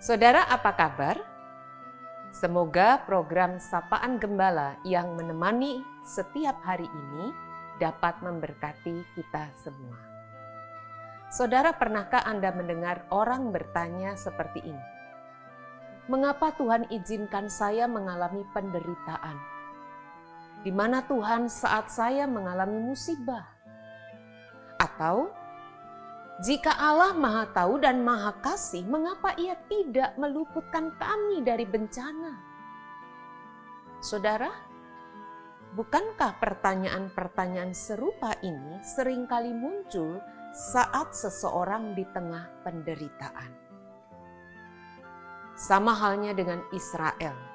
Saudara, apa kabar? Semoga program Sapaan Gembala yang menemani setiap hari ini dapat memberkati kita semua. Saudara, pernahkah Anda mendengar orang bertanya seperti ini? Mengapa Tuhan izinkan saya mengalami penderitaan? Di mana Tuhan saat saya mengalami musibah? Atau, jika Allah Maha Tahu dan Maha Kasih, mengapa Ia tidak meluputkan kami dari bencana? Saudara, bukankah pertanyaan-pertanyaan serupa ini seringkali muncul saat seseorang di tengah penderitaan? Sama halnya dengan Israel.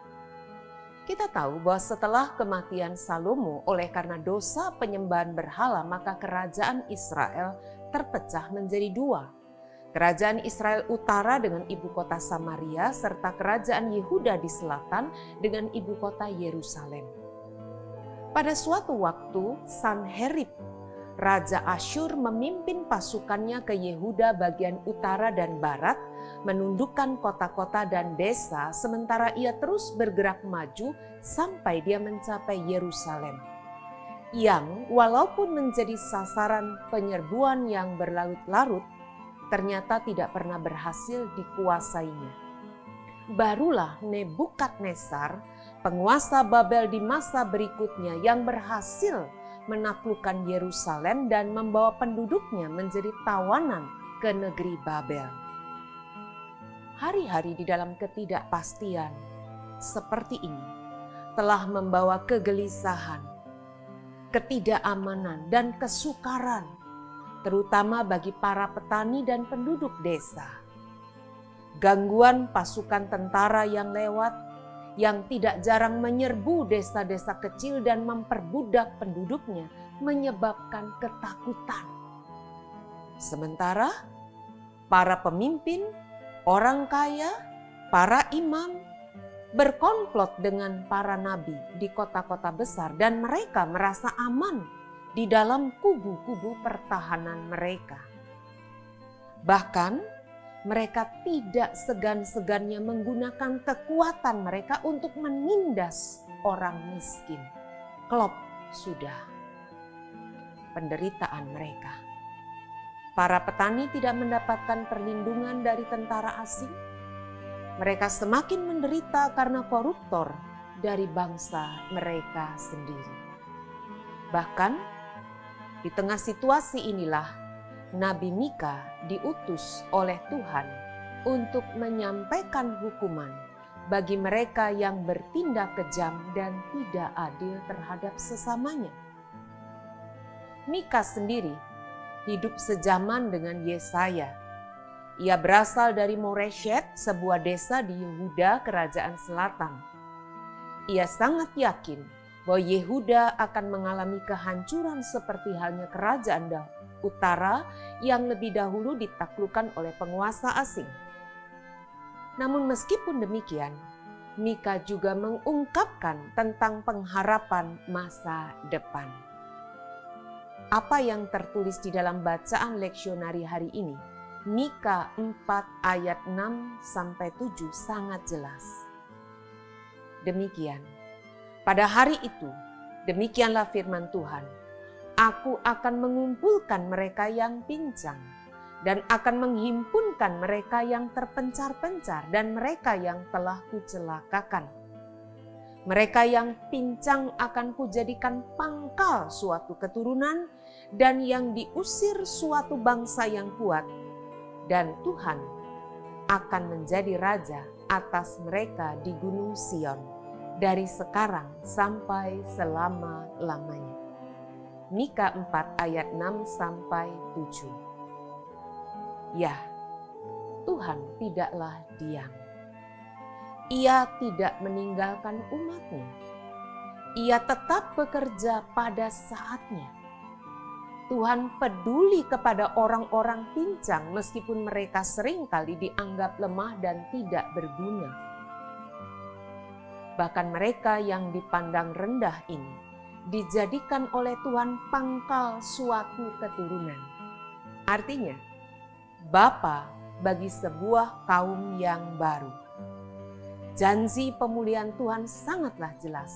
Kita tahu bahwa setelah kematian Salomo oleh karena dosa penyembahan berhala, maka kerajaan Israel terpecah menjadi dua. Kerajaan Israel Utara dengan ibu kota Samaria serta kerajaan Yehuda di selatan dengan ibu kota Yerusalem. Pada suatu waktu, Sanherib, Raja Asyur memimpin pasukannya ke Yehuda bagian utara dan barat, menundukkan kota-kota dan desa sementara ia terus bergerak maju sampai dia mencapai Yerusalem, yang walaupun menjadi sasaran penyerbuan yang berlarut-larut, ternyata tidak pernah berhasil dikuasainya. Barulah Nebukadnezar, penguasa Babel di masa berikutnya, yang berhasil menaklukkan Yerusalem dan membawa penduduknya menjadi tawanan ke negeri Babel. Hari-hari di dalam ketidakpastian seperti ini telah membawa kegelisahan, ketidakamanan, dan kesukaran, terutama bagi para petani dan penduduk desa. Gangguan pasukan tentara yang lewat, yang tidak jarang menyerbu desa-desa kecil dan memperbudak penduduknya, menyebabkan ketakutan. Sementara para pemimpin, orang kaya, para imam berkomplot dengan para nabi di kota-kota besar dan mereka merasa aman di dalam kubu-kubu pertahanan mereka. Bahkan mereka tidak segan-segannya menggunakan kekuatan mereka untuk menindas orang miskin. Klop sudah penderitaan mereka. Para petani tidak mendapatkan perlindungan dari tentara asing. Mereka semakin menderita karena koruptor dari bangsa mereka sendiri. Bahkan di tengah situasi inilah Nabi Mika diutus oleh Tuhan untuk menyampaikan hukuman bagi mereka yang bertindak kejam dan tidak adil terhadap sesamanya. Mika sendiri hidup sejaman dengan Yesaya. Ia berasal dari Moreshet, sebuah desa di Yehuda, kerajaan selatan. Ia sangat yakin bahwa Yehuda akan mengalami kehancuran seperti halnya kerajaan utara yang lebih dahulu ditaklukkan oleh penguasa asing. Namun meskipun demikian, Mika juga mengungkapkan tentang pengharapan masa depan. Apa yang tertulis di dalam bacaan leksionari hari ini, Mika 4 ayat 6-7 sangat jelas. Demikian, pada hari itu, demikianlah firman Tuhan, Aku akan mengumpulkan mereka yang pincang dan akan menghimpunkan mereka yang terpencar-pencar dan mereka yang telah kucelakakan. Mereka yang pincang akan kujadikan pangkal suatu keturunan dan yang diusir suatu bangsa yang kuat. Dan Tuhan akan menjadi raja atas mereka di Gunung Sion dari sekarang sampai selama-lamanya. Mika 4 ayat 6-7. Ya, Tuhan tidaklah diam. Ia tidak meninggalkan umat-Nya. Ia tetap bekerja pada saatnya. Tuhan peduli kepada orang-orang pincang meskipun mereka seringkali dianggap lemah dan tidak berguna. Bahkan mereka yang dipandang rendah ini dijadikan oleh Tuhan pangkal suatu keturunan. Artinya, Bapa bagi sebuah kaum yang baru. Janji pemulihan Tuhan sangatlah jelas.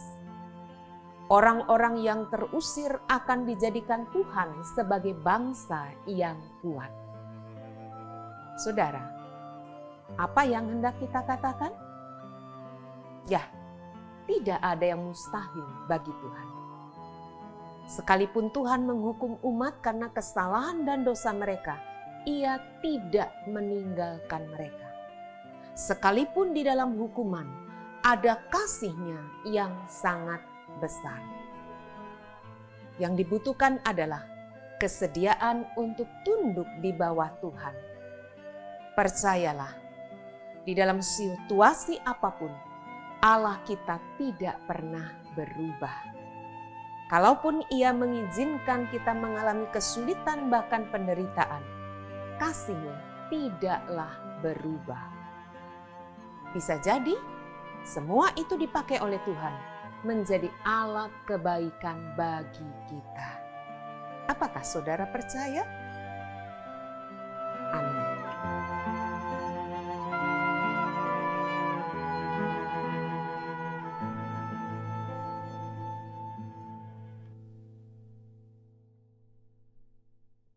Orang-orang yang terusir akan dijadikan Tuhan sebagai bangsa yang kuat. Saudara, apa yang hendak kita katakan? Ya, tidak ada yang mustahil bagi Tuhan. Sekalipun Tuhan menghukum umat karena kesalahan dan dosa mereka, Ia tidak meninggalkan mereka. Sekalipun di dalam hukuman, ada kasih-Nya yang sangat besar. Yang dibutuhkan adalah kesediaan untuk tunduk di bawah Tuhan. Percayalah, di dalam situasi apapun, Allah kita tidak pernah berubah. Kalaupun Ia mengizinkan kita mengalami kesulitan bahkan penderitaan, kasih-Nya tidaklah berubah. Bisa jadi, semua itu dipakai oleh Tuhan menjadi alat kebaikan bagi kita. Apakah saudara percaya?